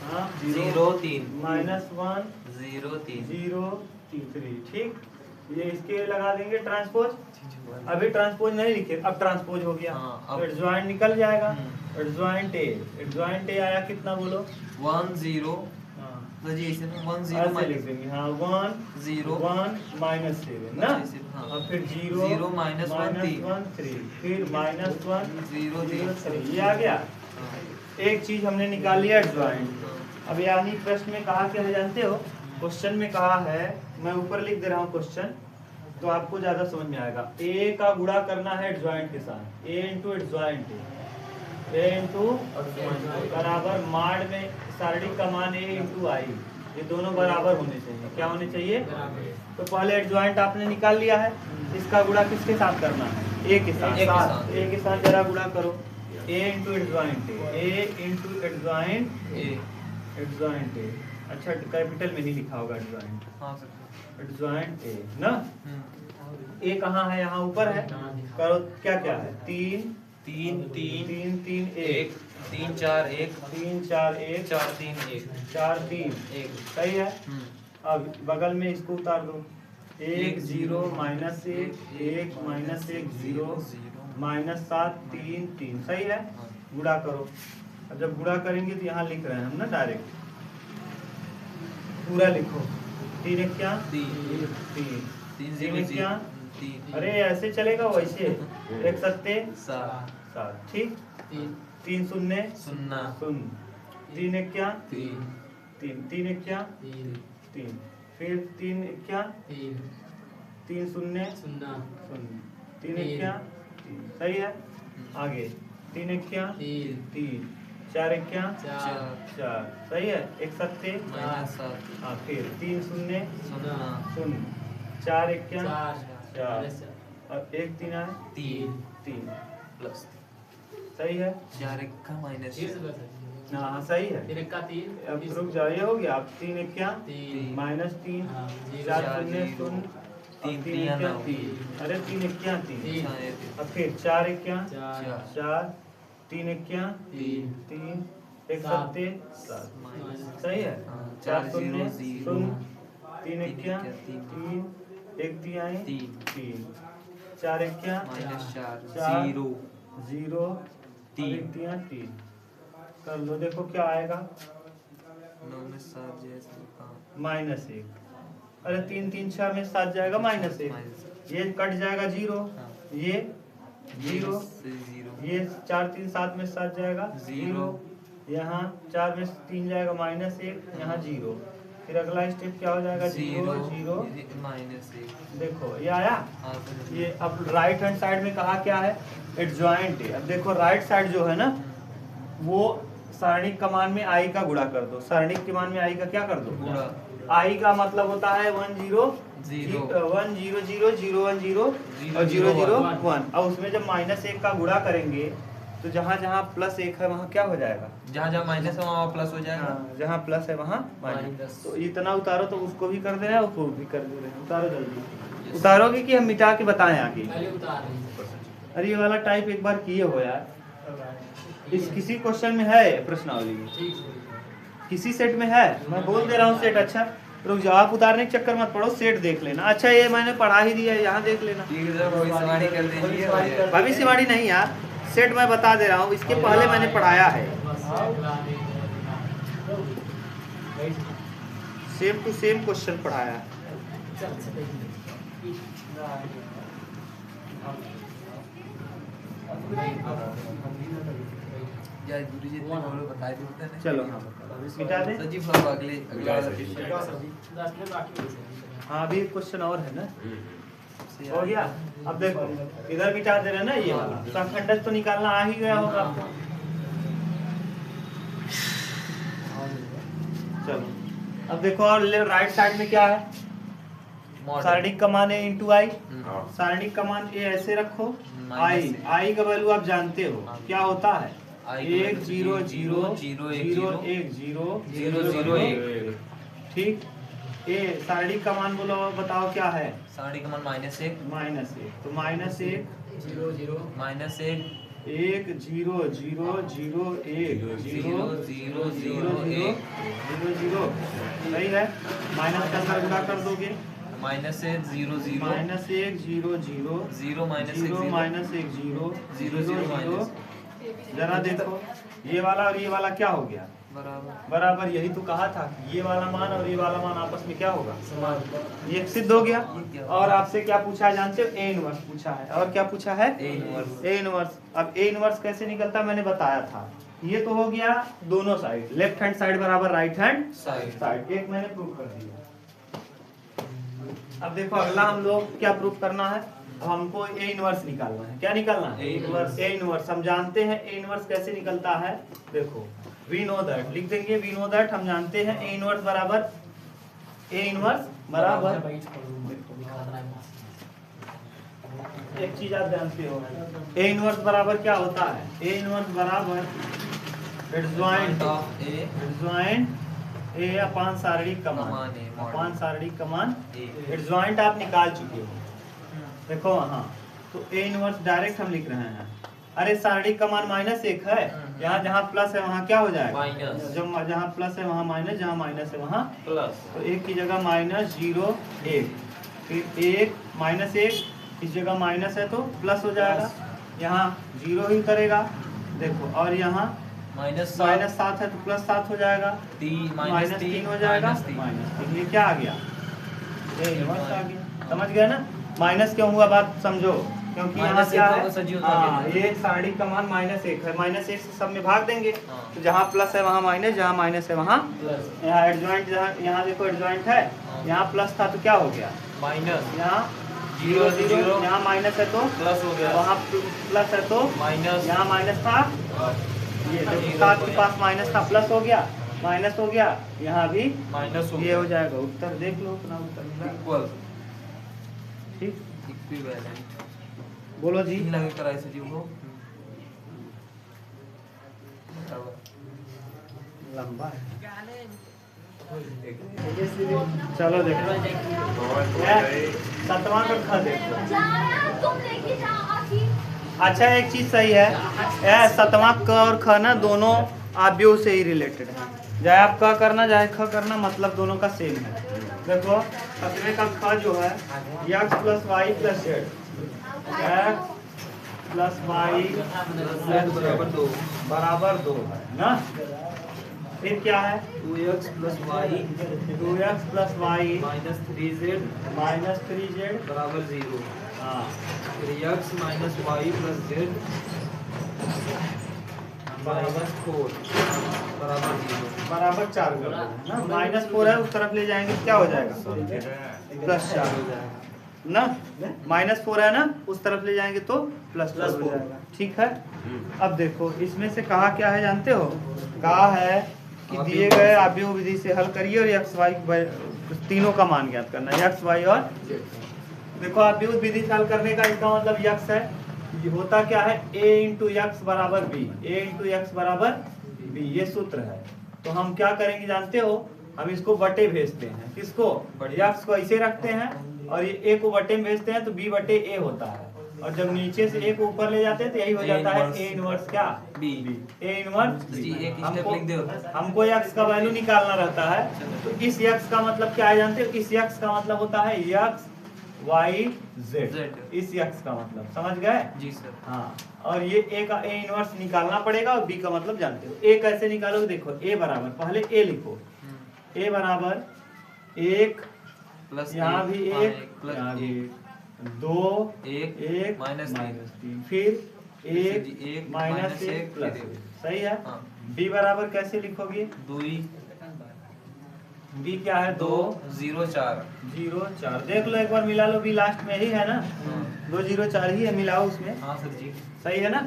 A: हाँ
D: 0 3
A: -1
D: 0 3
A: 0 3 ठीक। ये इसके लगा देंगे ट्रांसपोज। अभी ट्रांसपोज नहीं लिखे, अब ट्रांसपोज हो गया।
D: हाँ,
A: तो
D: अब-
A: एडजॉइंट निकल जाएगा। एडजॉइंट ए आया कितना बोलो?
D: 1 0
A: हाँ
D: तो जी इसे 1 0
A: ऐसे लिख
D: माइनस
A: देंगे। हाँ 1
D: 0
A: 1 माइनस 7 ना।
D: हाँ।
A: और फिर 0
D: 0 माइनस 1
A: 1 3 फिर माइनस 1
D: 0
A: 0 3 ये आ गया। एक चीज हमने निकाल लिया एडजॉइंट। अब यानी प्रश्न में कहा क्या है जानते हो? क्वेश्चन में कहा है, मैं ऊपर लिख दे रहा हूँ क्वेश्चन तो आपको ज्यादा समझ में आएगा। ए का गुणा करना है एडजॉइंट के साथ। ए इंटू एडजॉइंट ए इंटू बराबर माड में सारणी का मान ए इंटू आई, ये दोनों बराबर होने चाहिए। क्या होने चाहिए? तो पहले एडजॉइंट आपने निकाल लिया है, इसका गुणा किसके साथ करना है? ए के साथ। ए के साथ जरा गुणा करो। A into adjoint A into adjoint adjoint A. अच्छा कैपिटल में नहीं लिखा होगा एडजॉइंट।
D: हाँ सर।
A: एडजॉइंट ए ना। ए कहाँ है? यहाँ ऊपर है। करो क्या क्या है? 3
D: 3 3
A: 3 3 1
D: 3 4 1
A: 3 4 1
D: 4 3 1
A: 4 3
D: 1
A: सही है। अब बगल में इसको उतार दो। 1 0 माइनस 1 1 माइनस 1 0 माइनस 7 3 3 सही है। गुणा करो। अब जब गुणा करेंगे तो यहाँ लिख रहे हैं हम ना डायरेक्ट पूरा लिखो। 3 1 क्या
D: 3
A: 3
D: 3
A: 3
D: 0
A: क्या
D: 3
A: अरे ऐसे चलेगा वैसे। 1 7
D: 7
A: 7 ठीक। 3 0
D: 0
A: 0 3 1 क्या
C: 3
A: 3 3 1 क्या 3 फिर 3 1 क्या
C: 3
A: 3 0
C: 0
A: 3 1 क्या 3 सही है। आगे 3 1 क्या 3 4 1 क्या
C: 4
A: 4 सही है। 1 7
D: -7
A: हाँ फिर 3 0
D: 0
A: 0 4 1 क्या
C: 4
A: और 1 3 है
D: 3
A: 3
D: प्लस
A: सही है।
D: 4 1 का माइनस
A: हाँ सही है।
C: फिर का 3
A: अब रुक जाओ ये हो गया। अब 3 1 क्या
C: 3
A: माइनस 3
C: हाँ,
A: 4
C: 0
A: 0 0
D: तीन
A: 3
D: 3
A: क्या
D: ना
A: 3 अरे 3 1 क्या 3
C: तीन।
A: अब फिर 4 1 क्या
C: 4
A: 4 3 1 क्या
C: 3
A: 3 1
C: सात।
A: 7 7
D: माइनस
A: सही है। 4
D: 4
A: 0
D: 0
A: 0
D: 0
A: 3 1 क्या
D: तीन।
A: 3 1 3 आए
D: 3
A: 3 4 1 क्या
D: -4
A: चार।
D: 0
A: 0
D: तीन।
A: 1 3 3 कर लो देखो क्या आएगा
D: 9 में 7 जैसे हाँ
A: माइनस 1। अरे 3 3 6 में 7 जाएगा माइनस 1। ये कट जाएगा 0 ये 0
D: से 0
A: ये 4 3 7 में 7 जाएगा 0 यहाँ 4 में 3 जाएगा माइनस 1 यहाँ 0। फिर अगला स्टेप क्या हो जाएगा 0 0
D: -1
A: देखो ये आया।
D: हाँ सर
A: ये अब राइट हैंड साइड में कहा क्या है एडजॉइंट है। अब देखो राइट साइड जो है ना वो सारणिक कमान में आई का गुणा कर दो। सारणिक कमान में आई का क्या कर दो
D: गुणा।
A: आई का मतलब होता है 1 0
D: 0
A: 1 0 0 0 1 0 और 0 0 1। और उसमें जब -1 का गुणा करेंगे तो जहाँ जहाँ +1 है वहाँ क्या हो जाएगा?
D: जहाँ जहाँ माइनस है वहाँ प्लस हो जाएगा।
A: हाँ, जहाँ प्लस है वहाँ माइनस।
C: माइनस।
A: तो इतना उतारो तो उसको भी कर दे रहे हैं उसको भी कर दे रहे हैं। उतारो जल्दी। उतारोगे कि हम मिटा के बताएं आगे?
C: पहले उतार रही है।
A: अरे ये वाला टाइप एक बार किए हो यार। इस किसी क्वेश्चन में है प्रश्नावली में,
C: ठीक है।
A: किसी सेट में है। मैं बोल दे रहा हूँ सेट। अच्छा रुक जाओ, आप उतारने के चक्कर मत पड़ो, सेट देख लेना। अच्छा ये मैंने पढ़ा ही दिया है, यहाँ देख लेना।
D: ठीक है सर भविष्यवाणी कर दीजिए।
A: भविष्यवाणी नहीं यार, सेट मैं बता दे रहा हूँ, इसके पहले मैंने पढ़ाया है। सेम टू सेम क्वेश्चन पढ़ाया है।
D: या गुरु जी ने बोलो बता दिया ना।
A: चलो हाँ मिटा दे।
D: सर जी अब अगले अगला
A: हाँ अभी एक क्वेश्चन और है ना, हो गया। अब देखो इधर मिटा दे रहे हैं ना, ये वाला संखंडक तो निकालना आ ही गया होगा आपको। चलो अब देखो और राइट साइड में क्या है? सारणिक कमान ए इंटू आई। सारणिक कमान ए ऐसे रखो। आई आई का वैल्यू आप जानते हो क्या होता है? 1 0 0 0 1 0 0 0 1। ठीक। ए सारणिक कमान बोलो, बताओ क्या है?
D: सारणी का मान -1
A: -1। तो -1
C: 0 0
D: -1
A: 1 0 0 0 1 0 0 0 0 0 0। सही है। माइनस का अंदर गुणा कर दोगे
D: माइनस से 0 0
A: माइनस 1 0 0
D: 0 माइनस 1
A: 0
D: 0
A: माइनस 1 0
D: 0 0 माइनस
A: जरा देखो ये वाला और ये वाला क्या हो गया
D: बराबर
A: बराबर। यही तो कहा था कि ये वाला मान और ये वाला मान आपस में क्या होगा
C: समान।
A: ये सिद्ध हो गया। और आपसे क्या पूछा है जानते हो, ए इनवर्स पूछा है। और क्या पूछा है,
D: ए इनवर्स।
A: A inverse. अब ए इनवर्स कैसे निकलता मैंने बताया था। ये तो हो गया दोनों साइड, लेफ्ट हैंड साइड बराबर राइट हैंड साइड, एक मैंने प्रूव कर दिया। अब देखो अगला हम लोग क्या प्रूफ करना है, अब हमको ए इनवर्स निकालना है। क्या निकालना है,
D: ए इनवर्स।
A: A inverse. हम जानते हैं ए इनवर्स कैसे निकलता है। देखो वी नो दैट, लिख देंगे वी नो दैट। हम जानते हैं ए इनवर्स बराबर, ए इनवर्स बराबर, एक चीज आप जानते हो, ए इनवर्स बराबर क्या होता है, ए इनवर्स बराबर adjoint
D: of A
A: adjoint A अपान सारणिक कमान,
D: कमान ए, मॉड।
A: अपान सारणिक कमान
D: ए।
A: एडजॉइंट आप निकाल चुके हो। देखो वहाँ तो ए इनवर्स डायरेक्ट हम लिख रहे हैं। अरे सारणिक कमान -1 है, यहाँ जहाँ प्लस है वहाँ क्या हो जाएगा
D: माइनस।
A: जब जहाँ प्लस है वहाँ माइनस, जहाँ माइनस है वहाँ
D: प्लस।
A: तो 1 की जगह -0 1, फिर 1 -1 इस जगह माइनस है तो प्लस हो जाएगा, यहाँ 0 ही करेगा। देखो और यहाँ -7 है तो +7 हो जाएगा, -3 हो जाएगा, -3। ये क्या आ गया, ये इनवर्स आ गया। समझ गए ना, माइनस क्यों हुआ बात समझो, क्योंकि यहाँ
D: माइनस
A: क्या
D: एक
A: है,
D: होगा सजी होता
A: हाँ,
D: है।
A: ये सारणिक कमान -1 है, -1 से सब में भाग देंगे
D: हाँ।
A: तो जहाँ प्लस है वहाँ माइनस, जहाँ माइनस है वहाँ
C: प्लस।
A: यहाँ एडजॉइंट, जहाँ यहाँ देखो एडजॉइंट है,
D: हाँ।
A: यहाँ प्लस था तो क्या हो गया
D: माइनस,
A: यहाँ
D: 0 0
A: यहाँ माइनस है तो
D: प्लस हो गया,
A: वहाँ प्लस है तो
D: माइनस,
A: यहाँ माइनस था, ये देखो 7 के पास माइनस था प्लस हो गया, माइनस हो गया, यहाँ भी
D: माइनस हो
A: ये
D: गया,
A: हो जाएगा। उत्तर देख लो अपना उत्तर मिला।
D: इक्वल,
A: ठीक,
D: इक्विवेलेंट।
A: बोलो जी।
D: तीन लगे कराए सजीव को बराबर।
A: लंबा है, चलो देखो 7वां का ख देखो। अच्छा एक चीज सही है, 7वां क और ख ना दोनों आव्यूह से ही रिलेटेड है, चाहे आप क करना चाहे ख करना, मतलब दोनों का सेम है। देखो 7वें का ख जो है x + y + z, x + y
D: बराबर 2,
A: बराबर 2 है ना। फिर क्या है
D: 2x + y
A: 2x + y
D: -3z
A: -3z
D: बराबर 0,
A: हाँ
D: फिर x - y + z बराबर 4 बराबर 0,
A: बराबर 4 कर देना ना। -4 है उस तरफ ले जाएंगे तो क्या हो जाएगा +4 हो जाएगा ना। -4 है ना उस तरफ ले जाएंगे तो +4 हो जाएगा। ठीक है, अब देखो इसमें से कहा क्या है जानते हो, कहा है कि दिए गए आव्यूह विधि से हल करिए और x y तीनों का मान ज्ञात करना है, x y और z। देखो आव्यूह विधि से हल करने का इसका मतलब x है, ये होता क्या है a × x बराबर b, a × x बराबर b, ये सूत्र है। तो हम क्या करेंगे जानते हो, हम इसको बटे भेजते हैं, किसको, x को ऐसे रखते हैं और ये a को बटे में भेजते हैं तो b बटे a होता है, और जब नीचे से a को ऊपर ले जाते हैं तो यही हो जाता है a इनवर्स क्या
D: b।
A: a इनवर्स
D: जी, एक स्टेप लिख दो।
A: हमको x का वैल्यू निकालना रहता है, तो इस x का मतलब क्या है जानते हो, इस x का मतलब होता है x y z, इस x का मतलब समझ गए
D: जी सर।
A: हाँ। और ये a का a इनवर्स निकालना पड़ेगा और b का मतलब जानते हो। a कैसे निकालोगे, देखो a बराबर, पहले a लिखो, a बराबर 1
D: प्लस
A: यहाँ भी 1
D: प्लस
A: यहाँ भी
D: 1
A: 2
D: 1
A: 1
D: माइनस
A: -3 फिर 1
D: 1
A: -1 प्लस 1, सही है।
D: हाँ।
A: b बराबर कैसे लिखोगे,
D: 2
A: b क्या है
D: 2 0 4
A: 0 4, देख लो एक बार मिला लो, b लास्ट में ही है ना, 2 0 4 ही है, मिलाओ उसमें,
D: हाँ सर जी,
A: सही है ना।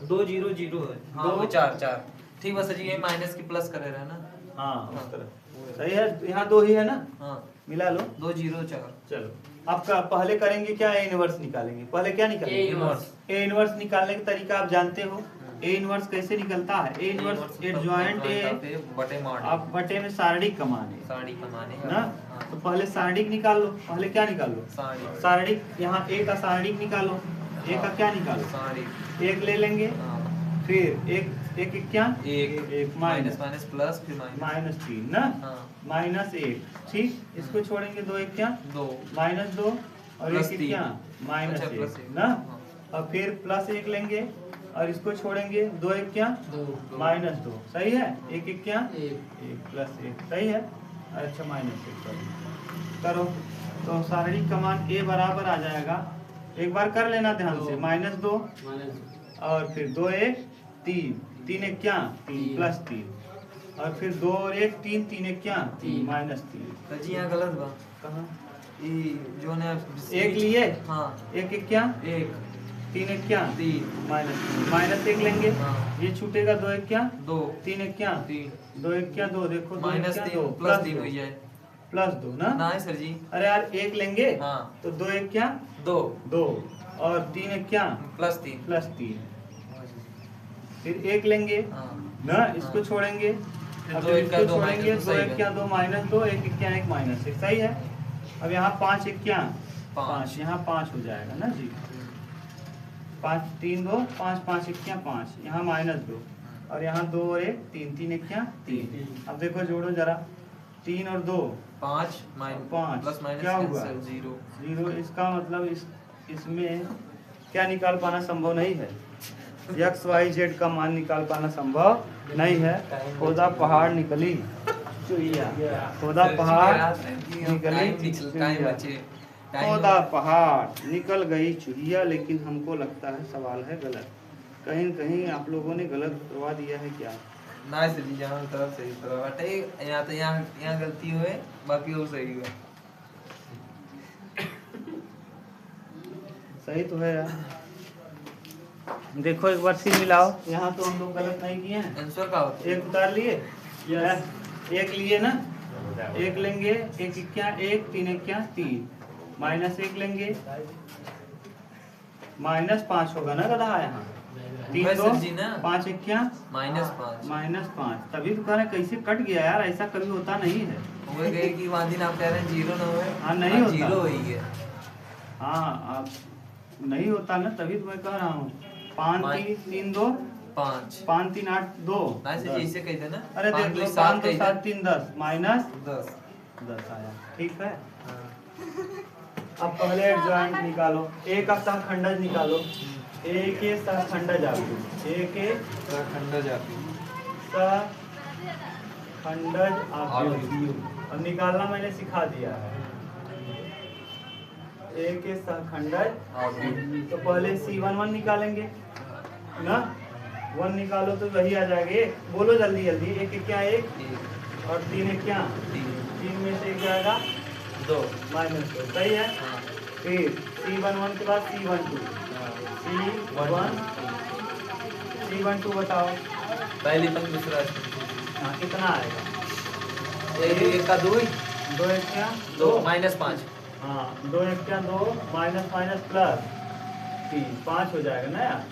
D: 2 0 0 है, हाँ
A: दो-
D: वो 4 4 ठीक है सर जी, ये माइनस की प्लस करे रहे ना,
A: हाँ उस तरह सही है, यहाँ 2 ही है ना,
D: हाँ
A: मिला लो।
D: 2 0 4
A: चलो आपका पहले करेंगे क्या, ए इनवर्स निकालेंगे। पहले क्या निकालेंगे,
C: A इनवर्स।
A: ए इनवर्स निकालने का तरीका आप जानते हो, ए इनवर्स कैसे निकलता है, ए इनवर्स एडजॉइंट ए
D: बटे मॉड
A: आप बटे में सारणिक कमान है
D: साड़ी कमाने
A: ना, तो पहले सारणिक निकाल लो, पहले क्या निकालो,
D: साड़ी
A: सारणिक, यहाँ ए का सारणिक निकालो, ए का क्या निकालो,
D: साड़ी
A: 1 ले लेंगे,
D: हाँ
A: फिर 1 एक एक क्या
D: एक
A: एक
D: माइनस
A: माइनस
D: माइनस प्लस फिर माइनस
A: माइनस 3 ना
D: हाँ
A: माइनस 1 ठीक इसको छोड़ेंगे दो एक क्या
D: 2
A: माइनस 2 और
D: प्लस
A: एक एक
D: तीन।
A: क्या माइनस
D: अच्छा, प्लस
A: 1
D: एक।
A: ना
D: हाँ।
A: और फिर प्लस 1 लेंगे और इसको छोड़ेंगे दो एक क्या
C: दो
A: माइनस 2 सही है एक एक क्या
C: एक
A: एक प्लस 1 सही है अच्छा माइनस 1 करो तो शारीरिक कमान ए बराबर आ जाएगा एक बार कर लेना ध्यान से
C: दो।
A: माइनस 2
C: माइनस
A: और फिर 2 1 3 3 एक क्या 3
C: तीन।
A: प्लस 3 और फिर 2 और 1 3 3 एक क्या 3
C: तीन।
A: माइनस 3
D: तो जी यहाँ गलत बा
A: कहाँ
D: ये जो ने
A: एक लिए
D: हाँ
A: एक एक क्या
D: एक
A: 3 एक क्या
D: 3
A: माइनस 1 लेंगे
D: हाँ।
A: ये छूटेगा 2 एक क्या
D: 2
A: 3 एक क्या
D: 3
A: 2 एक क्या 2 देखो 2 एक
D: माइनस
A: क्या
D: 3
A: 2
D: प्लस 3 हो जाए
A: प्लस 2 ना
D: ना है सर जी
A: अरे यार एक लेंगे
D: हाँ
A: तो 2 एक क्या
D: 2
A: 2 और 3 एक क्या
D: प्लस 3
A: प्लस 3 फिर एक लेंगे
D: हाँ
A: ना इसको
D: हाँ।
A: छोड़ेंगे
D: फिर
A: अब
D: दो
A: जब
D: एक का
A: इसको
D: दो
A: छोड़ेंगे
D: माइनस
A: 2
D: सही
A: एक
D: है।
A: क्या 2 माइनस 2 एक एक क्या एक माइनस 1 सही है अब यहाँ 5 एक क्या
D: पाँच।
A: 5 यहाँ 5 हो जाएगा ना जी 5 3 2 5 5 एक क्या 5 यहाँ माइनस 2 और यहाँ 2 और 1 3 3 एक क्या 3 अब देखो जोड़ो जरा 3 और 2
D: 5 माइनस
A: पाँच।
D: प्लस माइनस
A: क्या हुआ?
D: कैंसिल 0
A: जीरो इसका मतलब इसमें क्या निकाल पाना संभव नहीं है एक्स वाई जेड का मान निकाल पाना संभव नहीं है खोदा पहाड़ निकली चुहिया खोदा पहाड़ निकली चुहिया खोदा पहाड़ निकल गई चुहिया लेकिन हमको लगता है सवाल है गलत कहीं न कहीं आप लोगों ने गलत करवा दिया है क्या
D: ना सर जी यहाँ तरफ सही तरफ हटे यहाँ तो यहाँ गलती हुए बाकी वो सही हुआ
A: सही तो है यार देखो एक बार सिर मिलाओ यहाँ तो हम लोग गलत नहीं किए हैं
D: आंसर का होता है
A: एक उतार लिए एक लिए ना एक लेंगे एक क्या एक 3 एक क्या 3 माइनस 1 लेंगे माइनस 5 होगा ना गधा यहाँ 3
D: वैसे
A: 2
D: जी ना।
A: 5 एक क्या
D: -5
A: माइनस 5 तभी तो कह रहे कैसे कट गया यार ऐसा कभी होता नहीं है
D: हुए गए कि वहाँ दिन आप कह रहे हैं 0 ना हुए
A: हाँ, नहीं होता।
D: 0 हो ही है
A: हाँ आप नहीं होता ना तभी तो मैं कह रहा हूँ 5 3 2
D: 5
A: 5 3 8 2
D: ना से जैसे कही थे ना
A: अरे देख लो 5 2 7 3 10 माइनस
D: 10
A: 10 आया ठीक है अब पहले एडजॉइंट निकालो ए का सहखंडज निकालो ए के सहखंडज आपको ए के
D: खंड जाती
A: सहखंडज आपको अब निकालना मैंने सिखा दिया है ए के सहखंडज तो पहले C11 निकालेंगे ना 1 निकालो तो वही आ जाएगा एक बोलो जल्दी जल्दी एक एक क्या एक और 3 एक क्या 3 में से एक जाएगा
D: 2
A: माइनस 2 सही है फिर C11 के बाद C12 C12 बताओ
D: पहली पंक्ति दूसरा
A: हाँ कितना आएगा
D: एक का 2
A: 2 एक क्या
D: 2 -5
A: हाँ 2 एक क्या 2 माइनस माइनस प्लस 3 5 हो जाएगा ना यार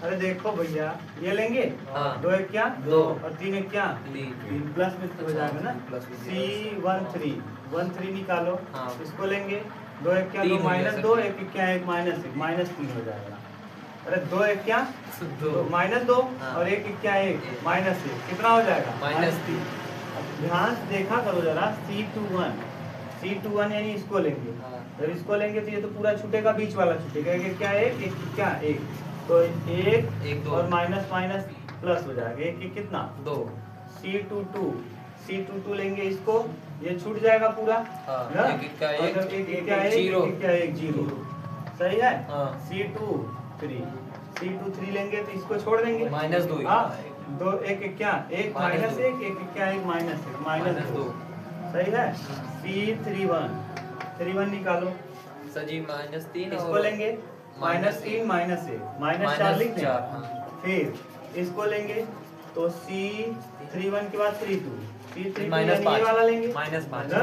A: अरे देखो भैया ये लेंगे
D: हाँ।
A: 2 एक क्या
D: 2
A: और 3 एक क्या 3 प्लस में हो जाएगा ना
D: प्लस में
A: C13 निकालो
D: हाँ।
A: इसको लेंगे 2 एक क्या 2
D: तीन हो
A: माइनस
D: गया
A: 2
D: सर।
A: एक एक क्या एक माइनस 3 हो जाएगा अरे 2 एक क्या
D: 2
A: माइनस 2
D: हाँ।
A: और एक एक क्या एक माइनस 1 कितना हो जाएगा
D: -3
A: अब ध्यान से देखा करो जरा C21 यानी इसको लेंगे
D: हाँ।
A: जब इसको लेंगे तो ये तो पूरा छूटेगा बीच वाला छूटेगा एक क्या एक क्या एक तो एक
D: एक दो।
A: और माइनस माइनस प्लस हो जाएगा एक एक कितना
D: 2
A: C22 लेंगे इसको ये छूट जाएगा पूरा
D: हाँ,
A: ना?
D: एक एक का
A: और
D: एक,
A: जब एक
D: एक
A: क्या
D: एक
A: एक
D: जीरो।
A: एक क्या एक जीरो सही है
D: हाँ।
A: C23 लेंगे तो इसको छोड़ देंगे
D: -2
A: हाँ दो एक एक क्या एक
D: माइनस
A: माइनस
D: दो।
A: एक एक एक क्या एक माइनस एक माइनस
D: -2
A: दो सही है C31 निकालो
D: सर जी -3
A: इसको लेंगे -3 -1 -4 लिख दें फिर इसको लेंगे तो C31 के बाद 32 C32 यानी ये वाला लेंगे
D: -5
A: ना?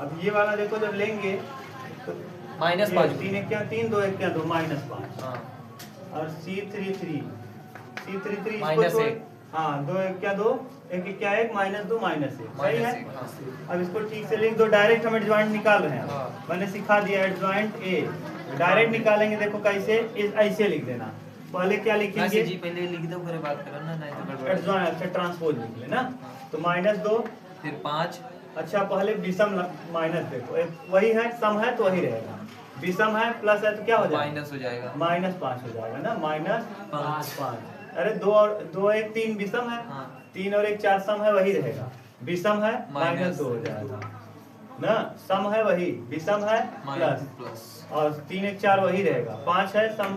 A: अब ये वाला देखो जब लेंगे तो
D: -5
A: 3 एक क्या 3 2 एक क्या 2 -5
D: हाँ
A: और C33 इसको
D: -1
A: छोड़ हाँ 2 एक क्या 2 एक एक क्या एक -2 -1 सही है
D: -1 हाँ।
A: अब इसको ठीक से लिख दो डायरेक्ट हम एडजॉइंट निकाल रहे हैं
D: हाँ।
A: मैंने सिखा दिया एडजॉइंट ए डायरेक्ट निकालेंगे देखो कैसे ऐसे लिख देना पहले क्या
D: ना
A: लिखेंगे
D: जी पहले लिख दो फिर बात करो ना नहीं तो
A: एडजॉइंट अच्छा ट्रांसपोज निकले ना, तो -2
D: फिर 5
A: अच्छा पहले विषम माइनस देखो, वही है सम है तो वही रहेगा, विषम है प्लस है तो क्या हो जाएगा
D: माइनस हो जाएगा
A: -5 हो जाएगा ना,
D: पाँच।
A: -5। अरे 2 और 2 1 3 विषम है,
D: हाँ
A: 3 और 1 4 सम है वही रहेगा, विषम है
D: माइनस
A: -2 हो जाएगा ना, सम है वही, विषम है
D: माइनस
A: प्लस,
D: प्लस
A: और 3 1 4 वही रहेगा, 5 है सम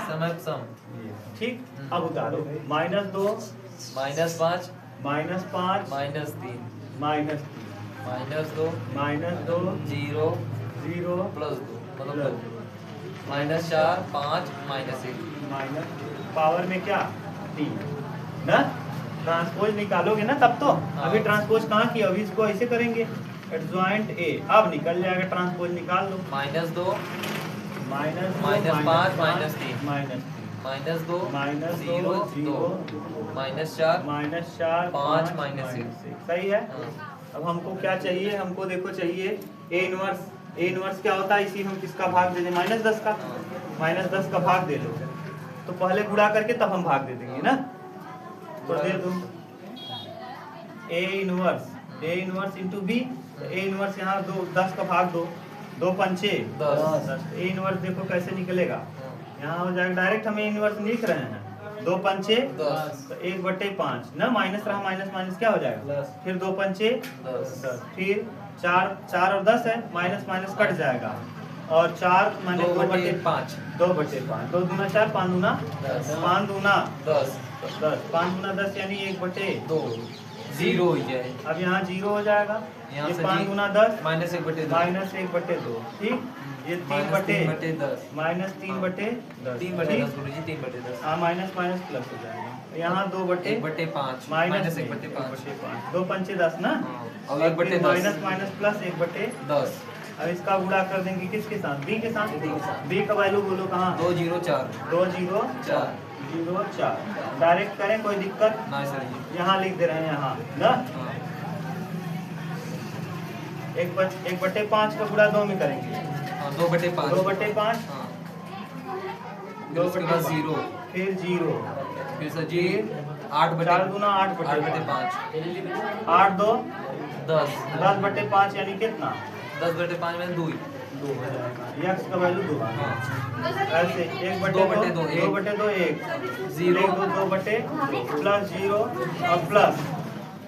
D: समय सम
A: ठीक। अब उतारो -2
D: -5
A: -5
D: -3
A: -2
D: -2 0
A: 0
D: प्लस 2 मतलब 2 -4 5 -1
A: माइनस पावर में क्या 3 ना, ट्रांसपोज निकालोगे ना तब तो,
D: हाँ।
A: अभी ट्रांसपोज कहाँ की, अभी इसको ऐसे करेंगे एडजॉइंट ए, अब निकल जाएगा, ट्रांसपोज निकाल दो,
D: -2
A: -5
D: -3 -2 0 2 -4
A: -4
D: 5
A: -6 सही है।
D: हाँ।
A: अब हमको क्या चाहिए, हमको देखो चाहिए ए इनवर्स क्या होता है, इसी हम किसका भाग दे दें -10 का, -10 का भाग दे दो, तो पहले गुणा करके तब हम भाग दे देंगे ना, तो दे दो A inverse into B, A inverse यहाँ 10 का भाग दो, 2 पंचे
D: 10
A: ए इनवर्स देखो कैसे निकलेगा, यहाँ हो जाएगा डायरेक्ट, हम ए इनवर्स लिख रहे हैं, 2 पंचे
D: 10
A: तो 1/5 ना, माइनस रहा, माइनस क्या हो जाएगा, फिर 2 पंचे 10, फिर 4 और 10 है, माइनस कट जाएगा, और 4 माइनस
D: 2/5
A: 2/5, 2 दूना 4 5 दूना
D: 10
A: 5 दूना
D: 10
A: 10, 5 दूना 10 यानी 1/2,
D: 0 हो जाए,
A: अब यहाँ 0 हो जाएगा,
D: यहाँ
A: ये
D: से
A: 5
D: जी-
A: दूना 10
D: -1/2
A: -1/2 ठीक, ये
D: 3/10
A: -3/10
D: 3/10 गुरुजी 3/10
A: हाँ, माइनस प्लस हो जाएगा, यहाँ
D: 1/5
A: माइनस
D: -1/5
A: 2 पंचे 10 ना,
D: और 1/10
A: माइनस प्लस 1/10,
D: 10
A: अब इसका गुणा कर देंगे किसके साथ, बी के साथ, बी का वैल्यू बोलो कहाँ,
D: 2 0 4
A: 2 0
D: 4
A: 0 4, डायरेक्ट करें कोई दिक्कत,
D: ना सर जी
A: यहाँ लिख दे रहे हैं यहाँ ना,
D: हाँ
A: 1/5 का गुणा 2 में करेंगे,
D: हाँ 2/5
A: 2/5
D: हाँ फिर उसके बाद 0
A: फिर 0,
D: फिर सर जी
A: 4 दूना
D: 8/5
A: 8 2
D: 10
A: 10/5 यानी कितना
D: 10/5 में 2
A: 2 हो जाएगा, x का वैल्यू 2,
D: हाँ
A: ऐसे 1/2 2/2 1
D: 0
A: 2/2 प्लस 0 और प्लस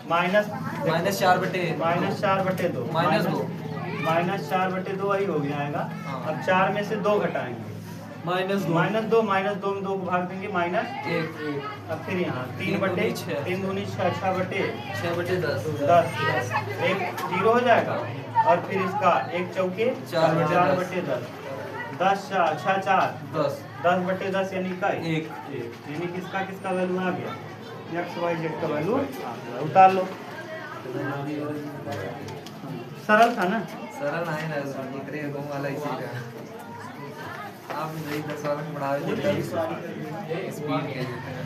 A: माइनस
D: -4/2
A: -4/2
D: -2
A: -4/2 वही हो गया आएगा,
D: हाँ।
A: अब 4 में से 2 घटाएंगे,
D: -2
A: -2 में 2 को भाग देंगे1 अब फिर यहाँ
D: 3 दूनी 6
A: 3 दूनी 6
D: 6/10
A: 10 एक 0 हो जाएगा, और फिर इसका 1 चौके
D: 4/10
A: 10 6 4
D: 10
A: 10/10 यानी का
D: 1
A: यानी किसका वैल्यू आ गया, एक्स वाई जेड का वैल्यू उतार लो, सरल था ना।
D: सरल है ना निकले गो वाला इसी का आप नहीं 10 वाला बढ़ावे स्पीड के देते हैं